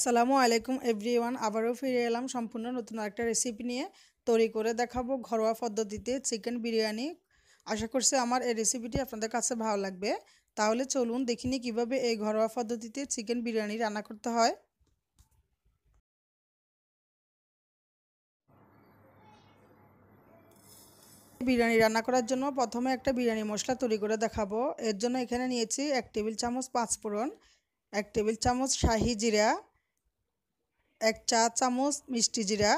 আসসালামু আলাইকুম এভরিওয়ান, আবারও ফিরে এলাম সম্পূর্ণ নতুন একটা রেসিপি নিয়ে। তৈরি করে দেখাবো ঘরোয়া পদ্ধতিতে চিকেন বিরিয়ানি। আশা করছি আমার এই রেসিপিটি আপনাদের কাছে ভালো লাগবে। তাহলে চলুন দেখিনি কিভাবে এই ঘরোয়া পদ্ধতিতে চিকেন বিরিয়ানি রান্না করতে হয়। বিরিয়ানি রান্না করার জন্য প্রথমে একটা বিরিয়ানি মশলা তৈরি করে দেখাবো। এর জন্য এখানে নিয়েছি 1 টেবিল চামচ পাঁচফোড়ন, 1 টেবিল চামচ শাহি জিরা, 1 চা চামচ মিষ্টি জিরা,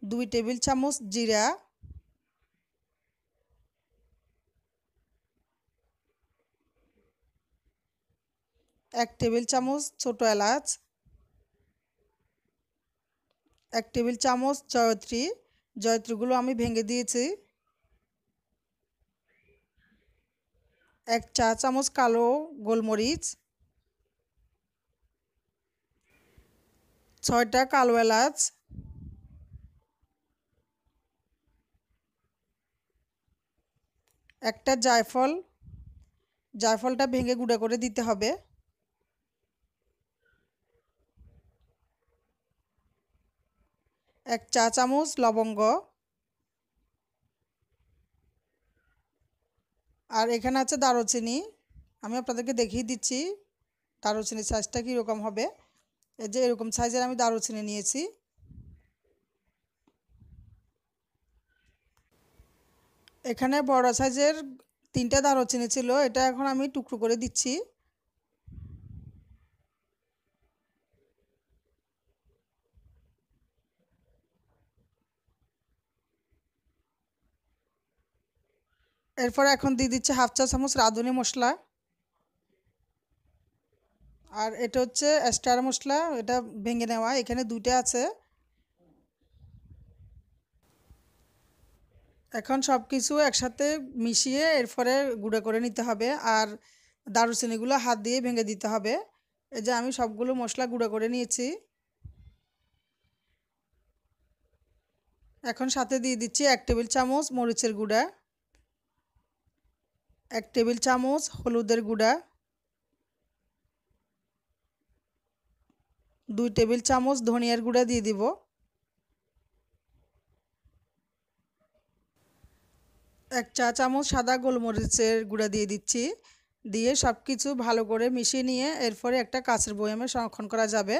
2 টেবিল চামচ জিরা, 1 টেবিল চামচ ছোট এলাচ, 1 টেবিল চামচ জয়ত্রী, জয়ত্রীগুলো আমি ভেঙে দিয়েছি, 1 চা চামচ কালো গোলমরিচ, 6টা কালো এলাচ, 1টা জায়ফল, জায়ফলটা ভেঙে গুঁড়া করে দিতে হবে, 1 চা চামচ লবঙ্গ, আর এখানে আছে দারুচিনি। আমি আপনাদেরকে দেখিয়ে দিচ্ছি দারুচিনির সাইজটা কীরকম হবে। এই যে এরকম সাইজের আমি দারুচিনি নিয়েছি। এখানে বড় সাইজের 3টা দারুচিনি ছিল, এটা এখন আমি টুকরো করে দিচ্ছি। এরপর এখন দিয়ে দিচ্ছি 1/2 চা চামচ রাঁধুনি মশলা, আর এটা হচ্ছে স্টার মশলা, এটা ভেঙে নেওয়া, এখানে 2টা আছে। এখন সব কিছু একসাথে মিশিয়ে এরপরে গুঁড়ো করে নিতে হবে, আর দারুচিনিগুলো হাত দিয়ে ভেঙে দিতে হবে। এই যে আমি সবগুলো মশলা গুঁড়ো করে নিয়েছি। এখন সাথে দিয়ে দিচ্ছি 1 টেবিল চামচ মরিচের গুঁড়া, 1 টেবিল চামচ হলুদের গুঁড়া, 2 টেবিল চামচ ধনিয়ার গুঁড়া দিয়ে দিব, 1 চা চামচ সাদা গোলমরিচের গুঁড়া দিয়ে দিচ্ছি। দিয়ে সব কিছু ভালো করে মিশিয়ে নিয়ে এরপরে একটা কাঁচের বয়ামে সংরক্ষণ করা যাবে।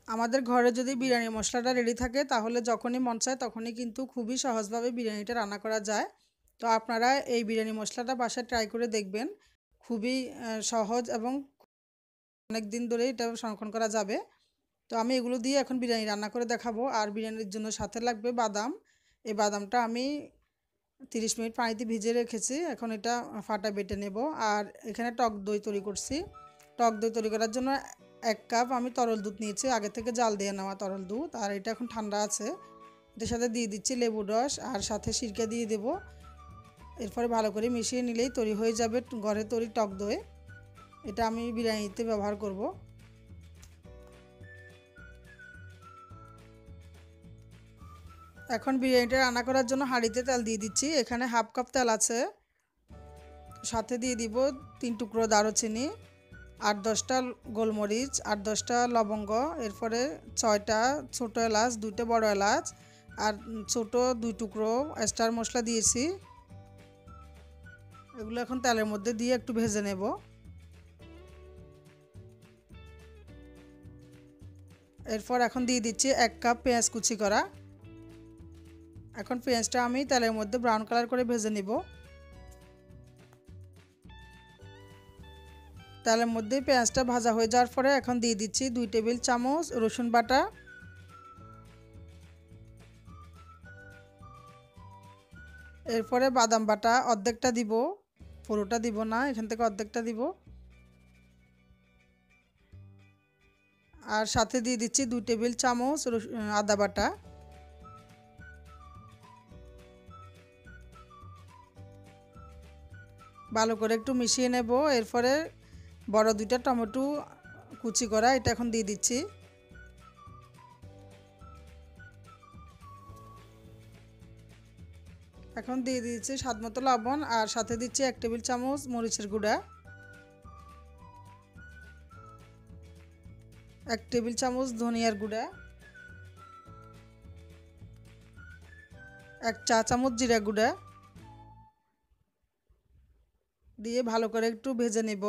আমাদের ঘরে যদি বিরিয়ানি মশলাটা রেডি থাকে তাহলে যখনই মন চায় তখনই কিন্তু খুবই সহজভাবে বিরিয়ানিটা রান্না করা যায়। তো আপনারা এই বিরিয়ানি মশলাটা বাসায় ট্রাই করে দেখবেন। খুবই সহজ এবং অনেক দিন ধরে এটা সংরক্ষণ করা যাবে। তো আমি এগুলো দিয়ে এখন বিরিয়ানি রান্না করে দেখাবো। আর বিরিয়ানির জন্য সাথে লাগবে বাদাম। এই বাদামটা আমি 30 মিনিট পানিতে ভিজিয়ে রেখেছি, এখন এটা ফাটা বেটে নেব। আর এখানে টক দই তৈরি করছি। টক দই তৈরি করার জন্য 1 কাপ আমি তরল দুধ নিয়েছি, আগে থেকে জাল দিয়ে নেওয়া তরল দুধ, আর এটা এখন ঠান্ডা আছে। এটার সাথে দিয়ে দিচ্ছি লেবুর রস, আর সাথে সিরকা দিয়ে দেব। এরপরে ভালো করে মিশিয়ে নিলেই তৈরি হয়ে যাবে ঘরে তৈরি টক দই। এটা আমি বিরিয়ানিতে ব্যবহার করব। এখন বিরিয়ানিটা রান্না করার জন্য হাঁড়িতে তেল দিয়ে দিচ্ছি। এখানে 1/2 কাপ তেল আছে, সাথে দিয়ে দিব 3 টুকরো দারুচিনি, 8-10টা গোলমরিচ, 8-10টা লবঙ্গ, এরপরে 6টা ছোট এলাচ, 2টা বড় এলাচ, আর ছোট 2 টুকরো স্টার মশলা দিয়েছি। এগুলো এখন তেলের মধ্যে দিয়ে একটু ভেজে নেব। এরপর এখন দিয়ে দিচ্ছি 1 কাপ পেঁয়াজ কুচি করা। এখন পেঁয়াজটা আমি তেলের মধ্যে ব্রাউন কালার করে ভেজে নিব। তেলের মধ্যে পেঁয়াজটা ভাজা হয়ে যাওয়ার পরে এখন দিয়ে দিচ্ছি 2 টেবিল চামচ রসুন বাটা, এরপরে বাদাম বাটা অর্ধেকটা দিব, পুরোটা দিব না, এখান থেকে অর্ধেকটা দিব। আর সাথে দিয়ে দিচ্ছি 2 টেবিল চামচ আদা বাটা। ভালো করে একটু মিশিয়ে নেব। এরপরে বড় 2টা টমেটো কুচি করা, এটা এখন দিয়ে দিচ্ছি। এখন দিয়ে দিয়েছি স্বাদ মতো লবণ আর সাথে দিচ্ছি 1 টেবিল চামচ মরিচের গুঁড়া, 1 টেবিল চামচ ধনিয়ার গুঁড়া, 1 চা চামচ জিরা গুঁড়া দিয়ে ভালো করে একটু ভেজে নেব।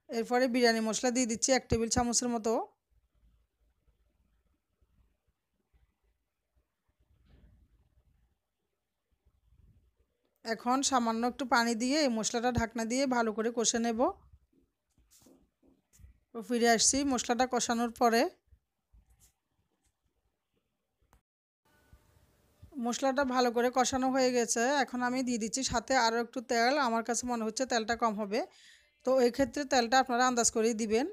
এরপরে বিরিয়ানি মশলা দিয়ে দিচ্ছি 1 টেবিল চামচের মতো। এখন সামান্য একটু পানি দিয়ে এই মশলাটা ঢাকনা দিয়ে ভালো করে কষে নেব। ফিরে আসছি মশলাটা কষানোর পরে। মশলাটা ভালো করে কষানো হয়ে গেছে, এখন আমি দিয়ে দিচ্ছি সাথে আরও একটু তেল। আমার কাছে মনে হচ্ছে তেলটা কম হবে, তো এই ক্ষেত্রে তেলটা আপনারা আন্দাজ করেই দিবেন।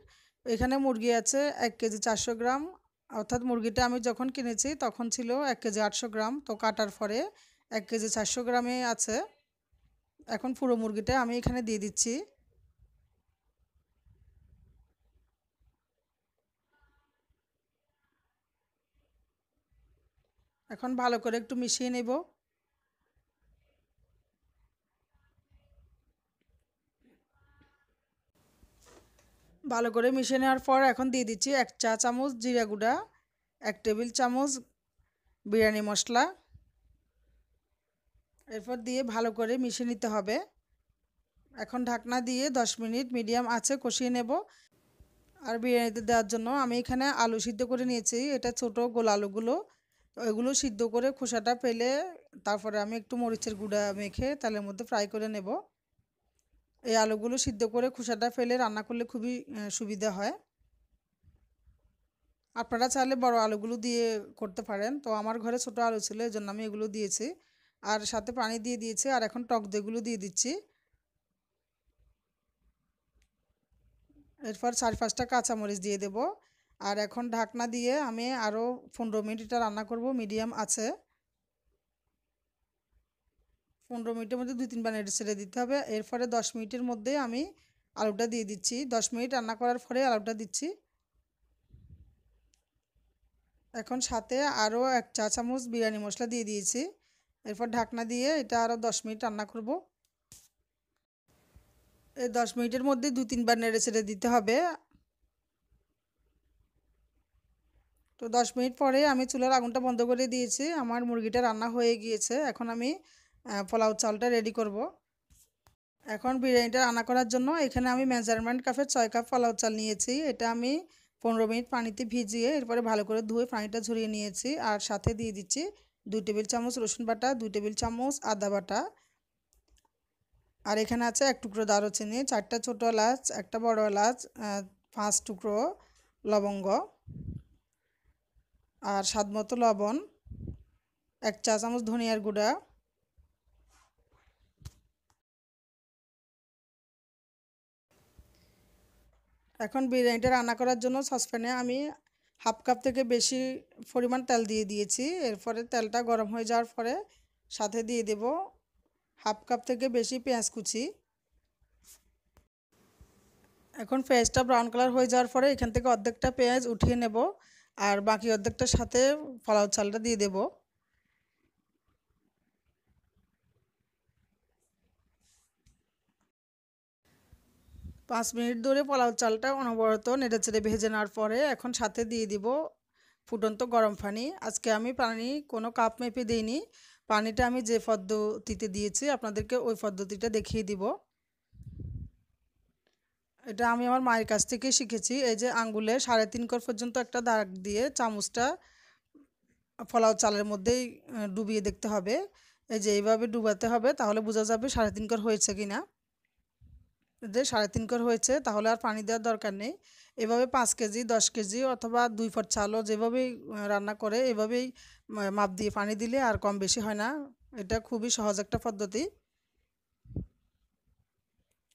এখানে মুরগি আছে 1 কেজি 400 গ্রাম, অর্থাৎ মুরগিটা আমি যখন কিনেছি তখন ছিল 1 কেজি 800 গ্রাম, তো কাটার পরে 1 কেজি 400 গ্রামে আছে। এখন পুরো মুরগিটা আমি এখানে দিয়ে দিচ্ছি। এখন ভালো করে একটু মিশিয়ে নেব। ভালো করে মিশিয়ে নেওয়ার পর এখন দিয়ে দিচ্ছি 1 চা চামচ জিরা গুঁড়া, 1 টেবিল চামচ বিরিয়ানি মশলা। এরপর দিয়ে ভালো করে মিশিয়ে নিতে হবে। এখন ঢাকনা দিয়ে 10 মিনিট মিডিয়াম আঁচে কষিয়ে নেব। আর বিরিয়ানিতে দেওয়ার জন্য আমি এখানে আলু সিদ্ধ করে নিয়েছি, এটা ছোট গোল আলুগুলো। তো এগুলো সিদ্ধ করে খোসাটা ফেলে তারপরে আমি একটু মরিচের গুঁড়া মেখে তেলের মধ্যে ফ্রাই করে নেব। এই আলুগুলো সিদ্ধ করে খোসাটা ফেলে রান্না করলে খুবই সুবিধা হয়। আপনারা চাইলে বড় আলুগুলো দিয়ে করতে পারেন, তো আমার ঘরে ছোট আলু ছিল এই জন্য আমি এগুলো দিয়েছি। আর সাথে পানি দিয়ে দিয়েছি, আর এখন টক দইগুলো দিয়ে দিচ্ছি। এরপর 4-5টা কাঁচামরিচ দিয়ে দেব। আর এখন ঢাকনা দিয়ে আমি আরও 15 মিনিট এটা রান্না করব মিডিয়াম আছে। 15 মিনিটের মধ্যে 2-3 বার নেড়ে ছেড়ে দিতে হবে। এরপরে 10 মিনিটের মধ্যে আমি আলুটা দিয়ে দিচ্ছি। 10 মিনিট রান্না করার পরে আলুটা দিচ্ছি। এখন সাথে আরও 1 চা চামচ বিরিয়ানি মশলা দিয়ে দিয়েছি। এরপর ঢাকনা দিয়ে এটা আরও 10 মিনিট রান্না করব। এই 10 মিনিটের মধ্যে 2-3 বার নেড়ে ছেড়ে দিতে হবে। তো 10 মিনিট পরে আমি চুলার আগুনটা বন্ধ করে দিয়েছি, আমার মুরগিটা রান্না হয়ে গিয়েছে। এখন আমি পোলাও চালটা রেডি করব। এখন বিরিয়ানিটা রান্না করার জন্য এখানে আমি মেজারমেন্ট কাপের 6 কাপ পোলাও চাল নিয়েছি। এটা আমি 15 মিনিট পানিতে ভিজিয়ে এরপরে ভালো করে ধুয়ে পানিটা ঝরিয়ে নিয়েছি। আর সাথে দিয়ে দিচ্ছি 2 টেবিল চামচ রসুন বাটা, 2 টেবিল চামচ আদা বাটা। আর এখানে আছে 1 টুকরো দারুচিনি, 4টা ছোটো এলাচ, 1টা বড় এলাচ, 5 টুকরো লবঙ্গ, আর স্বাদ মতো লবণ, 1 চা চামচ ধনিয়ার গুঁড়া। এখন বিরিয়ানিটা রান্না করার জন্য সসপ্যানে আমি হাফ কাপ থেকে বেশি পরিমাণ তেল দিয়ে দিয়েছি। এরপরে তেলটা গরম হয়ে যাওয়ার পরে সাথে দিয়ে দেব হাফ কাপ থেকে বেশি পেঁয়াজ কুচি। এখন পেঁয়াজটা ব্রাউন কালার হয়ে যাওয়ার পরে এখান থেকে অর্ধেকটা পেঁয়াজ উঠিয়ে নেব, আর বাকি অর্ধেকটার সাথে পোলাও চালটা দিয়ে দেব। 5 মিনিট ধরে পোলাও চালটা অনবরত নেড়েচেড়ে ভেজে নেওয়ার পরে এখন সাথে দিয়ে দিব ফুটন্ত গরম পানি। আজকে আমি পানি কোনো কাপ মেপে দিইনি, পানিটা আমি যে পদ্ধতিতে দিয়েছি আপনাদেরকে ওই পদ্ধতিটা দেখিয়ে দিব। এটা আমি আমার মায়ের কাছ থেকে শিখেছি। এই যে আঙ্গুলে 3.5 কর পর্যন্ত একটা দাগ দিয়ে চামচটা পোলাও চালের মধ্যেই ডুবিয়ে দেখতে হবে। এই যে এইভাবে ডুবাতে হবে, তাহলে বোঝা যাবে 3.5 কর হয়েছে কিনা। যে 3.5 কর হয়েছে তাহলে আর পানি দেওয়ার দরকার নেই। এভাবে 5 কেজি 10 কেজি অথবা 2 পট চালও যেভাবেই রান্না করে এভাবেই মাপ দিয়ে পানি দিলে আর কম বেশি হয় না। এটা খুবই সহজ একটা পদ্ধতি।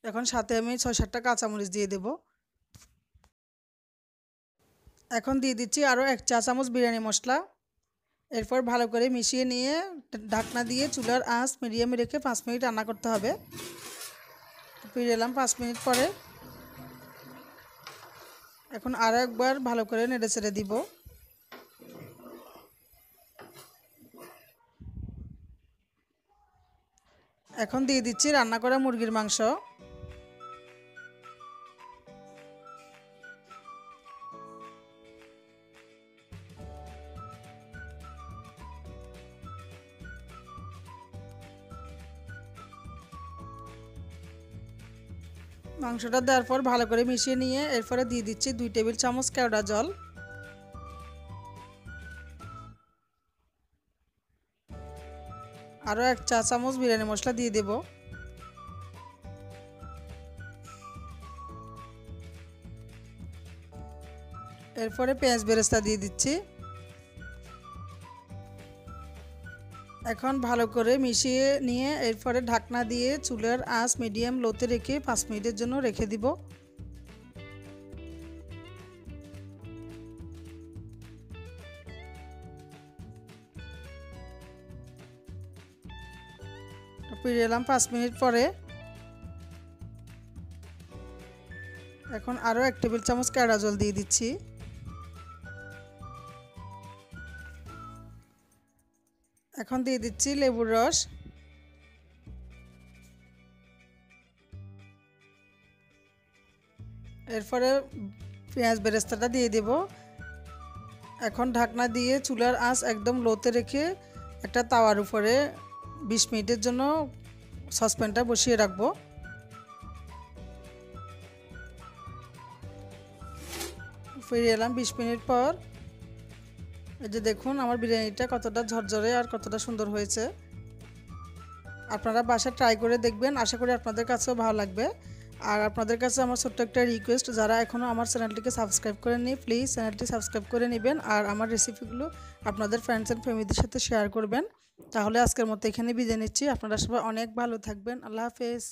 এখন সাথে আমি 6-7টা কাঁচামরিচ দিয়ে দেব। এখন দিয়ে দিচ্ছি আরও 1 চা চামচ বিরিয়ানি মশলা। এরপর ভালো করে মিশিয়ে নিয়ে ঢাকনা দিয়ে চুলার আঁচ মিডিয়ামে রেখে 5 মিনিট রান্না করতে হবে। ফিরে এলাম 5 মিনিট পরে। এখন আরও একবার ভালো করে নেড়ে ছেড়ে দিব। এখন দিয়ে দিচ্ছি রান্না করা মুরগির মাংস। মাংসটা দেওয়ার পর ভালো করে মিশিয়ে নিয়ে এরপরে দিয়ে দিচ্ছি 2 টেবিল চামচ কেওড়া জল। আরও 1 চা চামচ বিরিয়ানি মশলা দিয়ে দেব। এরপরে পেঁয়াজ বেরেস্তা দিয়ে দিচ্ছি। এখন ভালো করে মিশিয়ে নিয়ে এরপরে ঢাকনা দিয়ে চুলার আঁচ মিডিয়াম লোতে রেখে 5 মিনিটের জন্য রেখে দিব। ফিরে এলাম 5 মিনিট পরে। এখন আরও 1 টেবিল চামচ কেওড়া জল দিয়ে দিচ্ছি। এখন দিয়ে দিচ্ছি লেবুর রস। এরপরে পেঁয়াজ বেরেস্তাটা দিয়ে দেব। এখন ঢাকনা দিয়ে চুলার আঁচ একদম লোতে রেখে একটা তাওয়ার উপরে 20 মিনিটের জন্য সসপ্যানটা বসিয়ে রাখবো। ফিরে এলাম 20 মিনিট পর। এই যে দেখুন আমার বিরিয়ানিটা কতটা ঝরঝরে আর কতটা সুন্দর হয়েছে। আপনারা বাসায় ট্রাই করে দেখবেন, আশা করি আপনাদের কাছেও ভালো লাগবে। আর আপনাদের কাছে আমার ছোট্ট একটা রিকোয়েস্ট, যারা এখনও আমার চ্যানেলটিকে সাবস্ক্রাইব করেননি প্লিজ চ্যানেলটি সাবস্ক্রাইব করে নেবেন আর আমার রেসিপিগুলো আপনাদের ফ্রেন্ডস অ্যান্ড ফ্যামিলিদের সাথে শেয়ার করবেন। তাহলে আজকের মতো এখানে বিদায় নিচ্ছি। আপনারা সবাই অনেক ভালো থাকবেন। আল্লাহ হাফেজ।